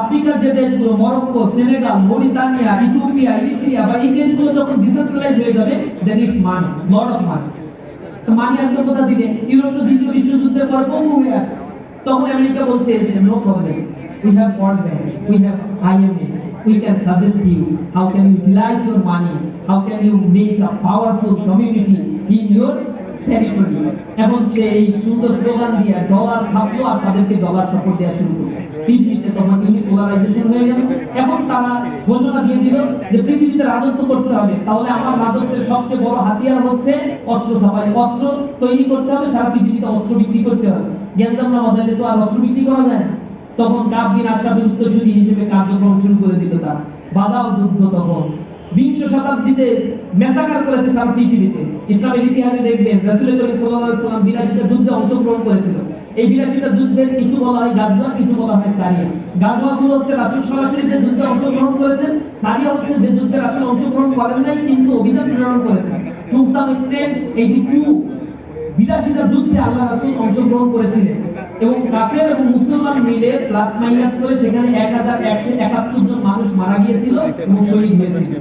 আফ্রিকার যে দেশগুলো Morocco, Senegal, Mauritania, Ethiopia, Eritrea বা এই দেশগুলো যখন ডিসেন্ট্রালাইজ হয়ে যাবে, দেন it's money, lot of money. তো মানি আসবে কোথা থেকে? ইউরোপ তো দ্বিতীয় বিশ্বযুদ্ধের পর পঙ্গু হয়ে আসে। তখন আমেরিকা বলছে যে no problem, we have World Bank, we have IMF, we can suggest you how can you utilise your money, how can you make a powerful community in your territory. এখন সে এই সুন্দর স্লোগান দিয়ে dollar ছাপলো আর তাদেরকে dollar support দেওয়া শুরু করলো। পৃথিবীতে তখন ইউনিপোলারাইজেশন হয়ে গেল। এখন তারা ঘোষণা দিয়ে দিল যে পৃথিবীতে রাজত্ব করতে হবে, তাহলে আমার রাজত্বের সবচেয়ে বড় হাতিয়ার হচ্ছে অস্ত্র সাপ্লাই। অস্ত্র তৈরি করতে হবে, সারা পৃথিবীতে অস্ত্র বিক্রি করতে হবে। গ্যাঞ্জাম না বাজালে তো আর অস্ত্র বিক্রি করা যায় না। তখন কাব বিন আশরাফের উত্তরসূরি হিসেবে কার্যক্রম শুরু করে দিল তারা। বাধাও যুদ্ধ তখন বিংশ শতাব্দীতে মেসাকার করেছে সারা পৃথিবীতে। ইসলামের ইতিহাসে দেখবেন রাসূল করিম সাল্লাল্লাহু আলাইহি ওয়াসাল্লাম 82টা যুদ্ধে অংশগ্রহণ করেছিল। এই 82টা যুদ্ধের কিছু বলা হয় গাজওয়া, কিছু বলা হয় সারিয়া। গাজওয়া গুলো হচ্ছে রাসূল সরাসরি যে যুদ্ধে অংশগ্রহণ করেছেন, সারিয়া হচ্ছে যে যুদ্ধে রাসূল অংশগ্রহণ করেন নাই কিন্তু অভিযান প্রেরণ করেছেন। টু সাম এক্সটেন্ট 82টা যুদ্ধে আল্লাহ রাসূল অংশগ্রহণ করেছিলেন এবং কাফের এবং মুসলমান মিলে প্লাস মাইনাস করে সেখানে 1171 জন মানুষ মারা গিয়েছিল এবং শহীদ হয়েছিল।